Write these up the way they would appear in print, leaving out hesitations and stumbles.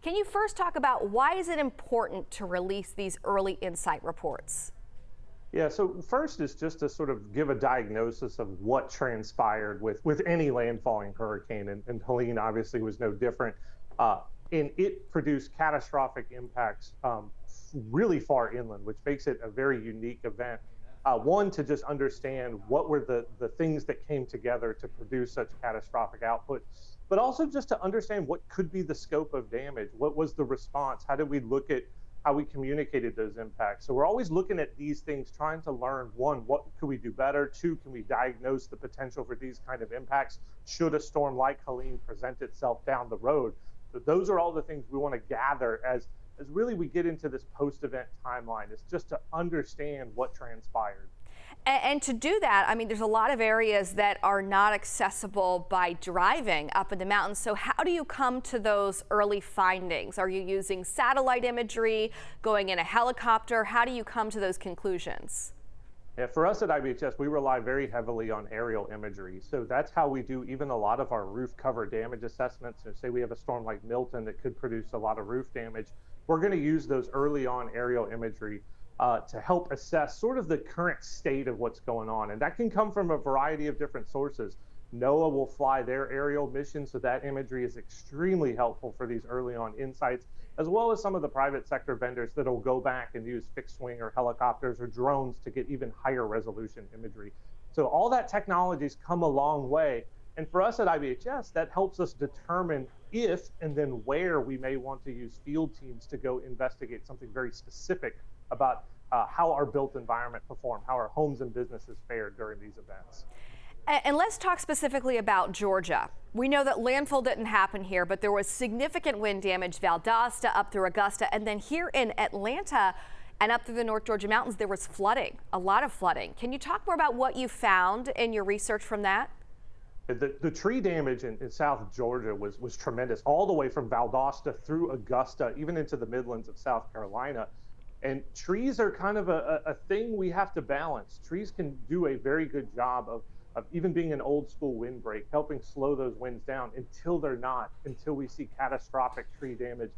Can you first talk about why is it important to release these early insight reports? Yeah, so first is just to sort of give a diagnosis of what transpired with any landfalling hurricane, and Helene obviously was no different. Uh, and it produced catastrophic impacts really far inland, which makes it a very unique event. One, to just understand what were the things that came together to produce such catastrophic output, but also just to understand what could be the scope of damage. What was the response? How did we look at how we communicated those impacts? So we're always looking at these things, trying to learn, one, what could we do better? Two, can we diagnose the potential for these kind of impacts should a storm like Helene present itself down the road? So those are all the things we want to gather as really we get into this post-event timeline. It's just to understand what transpired. And to do that, I mean, there's a lot of areas that are not accessible by driving up in the mountains. So how do you come to those early findings? Are you using satellite imagery, going in a helicopter? How do you come to those conclusions? Yeah, for us at IBHS, we rely very heavily on aerial imagery. So that's how we do even a lot of our roof cover damage assessments. So say we have a storm like Milton that could produce a lot of roof damage. We're going to use those early on aerial imagery to help assess sort of the current state of what's going on. And that can come from a variety of different sources. NOAA will fly their aerial mission, so that imagery is extremely helpful for these early on insights, as well as some of the private sector vendors that will go back and use fixed wing or helicopters or drones to get even higher resolution imagery. So all that technology's come a long way. And for us at IBHS, that helps us determine if and then where we may want to use field teams to go investigate something very specific about how our built environment performed, how our homes and businesses fared during these events. And let's talk specifically about Georgia. We know that landfall didn't happen here, but there was significant wind damage, Valdosta up through Augusta, and then here in Atlanta and up through the North Georgia mountains, there was flooding, a lot of flooding. Can you talk more about what you found in your research from that? The tree damage in South Georgia was tremendous, all the way from Valdosta through Augusta, even into the Midlands of South Carolina. And trees are kind of a thing we have to balance. Trees can do a very good job of even being an old school windbreak, helping slow those winds down until they're not, until we see catastrophic tree damage.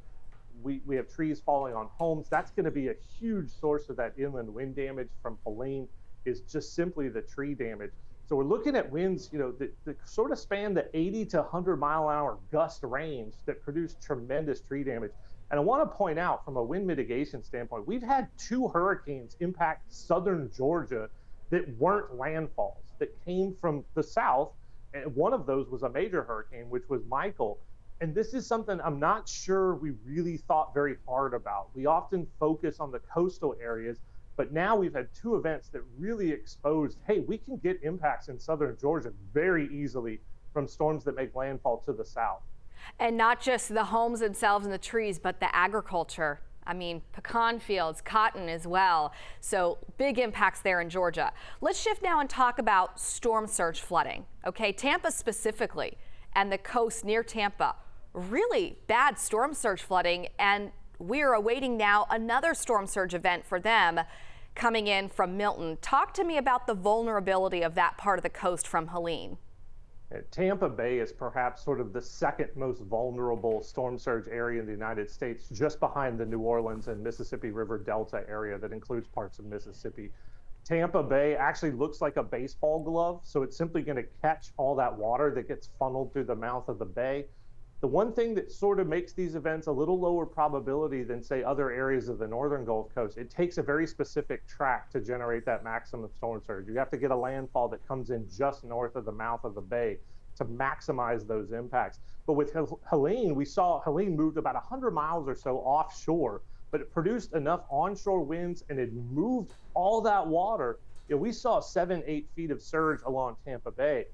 We have trees falling on homes. That's going to be a huge source of that inland wind damage from Helene, is just simply the tree damage. So we're looking at winds, that sort of span the 80 to 100 mile an hour gust range that produce tremendous tree damage. And I want to point out, from a wind mitigation standpoint, we've had 2 hurricanes impact southern Georgia that weren't landfalls, that came from the south. And one of those was a major hurricane, which was Michael. And this is something I'm not sure we really thought very hard about. We often focus on the coastal areas, but now we've had 2 events that really exposed, hey, we can get impacts in southern Georgia very easily from storms that make landfall to the south. And not just the homes themselves and the trees, but the agriculture. I mean, pecan fields, cotton as well. So big impacts there in Georgia. Let's shift now and talk about storm surge flooding. Okay, Tampa specifically and the coast near Tampa. Really bad storm surge flooding, and we're awaiting now another storm surge event for them coming in from Milton. Talk to me about the vulnerability of that part of the coast from Helene. Tampa Bay is perhaps sort of the second most vulnerable storm surge area in the United States, just behind the New Orleans and Mississippi River Delta area that includes parts of Mississippi. Tampa Bay actually looks like a baseball glove, so it's simply going to catch all that water that gets funneled through the mouth of the bay. The one thing that sort of makes these events a little lower probability than, say, other areas of the northern Gulf Coast, it takes a very specific track to generate that maximum storm surge. You have to get a landfall that comes in just north of the mouth of the bay to maximize those impacts. But with Helene, we saw Helene moved about 100 miles or so offshore, but it produced enough onshore winds and it moved all that water. We saw 7-8 feet of surge along Tampa Bay.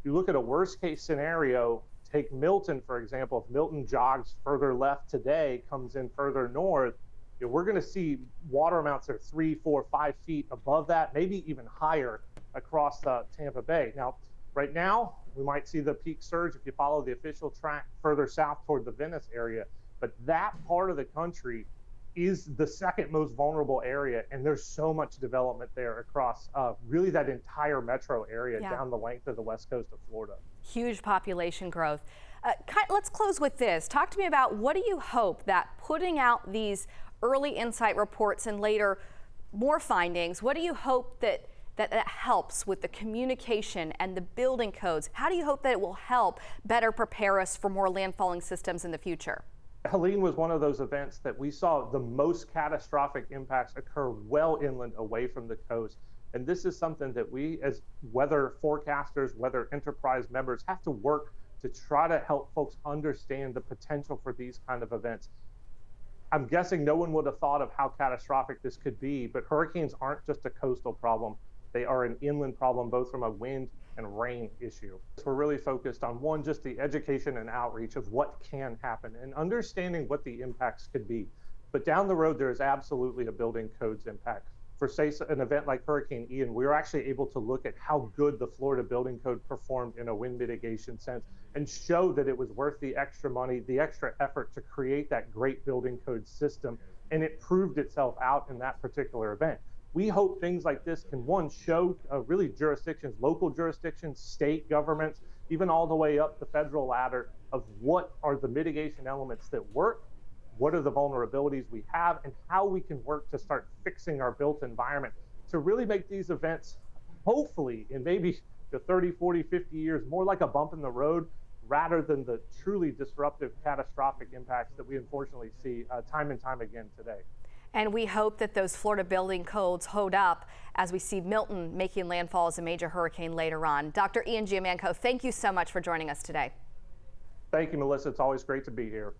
You look at a worst case scenario, take Milton, for example. If Milton jogs further left today, comes in further north, we're going to see water amounts that are 3, 4, 5 feet above that, maybe even higher across Tampa Bay. Now, right now, we might see the peak surge if you follow the official track further south toward the Venice area. But that part of the country is the second most vulnerable area, and there's so much development there across really that entire metro area down the length of the west coast of Florida. Huge population growth. Let's close with this. Talk to me about what do you hope that putting out these early insight reports and later more findings, what do you hope that helps with the communication and the building codes? How do you hope that it will help better prepare us for more landfalling systems in the future? Helene was one of those events that we saw the most catastrophic impacts occur well inland away from the coast. And this is something that we as weather forecasters, weather enterprise members have to work to try to help folks understand the potential for these kind of events. I'm guessing no one would have thought of how catastrophic this could be, but hurricanes aren't just a coastal problem. They are an inland problem, both from a wind and rain issue. So we're really focused on one, just the education and outreach of what can happen and understanding what the impacts could be. But down the road, there is absolutely a building codes impact. For say an event like Hurricane Ian, we were actually able to look at how good the Florida building code performed in a wind mitigation sense and show that it was worth the extra money, the extra effort to create that great building code system. And it proved itself out in that particular event. We hope things like this can, one, show really jurisdictions, local jurisdictions, state governments, even all the way up the federal ladder of what are the mitigation elements that work, what are the vulnerabilities we have, and how we can work to start fixing our built environment to really make these events, hopefully, in maybe the 30, 40, 50 years, more like a bump in the road rather than the truly disruptive, catastrophic impacts that we unfortunately see time and time again today. And we hope that those Florida building codes hold up as we see Milton making landfall as a major hurricane later on. Dr. Ian Giammanco, thank you so much for joining us today. Thank you, Melissa. It's always great to be here.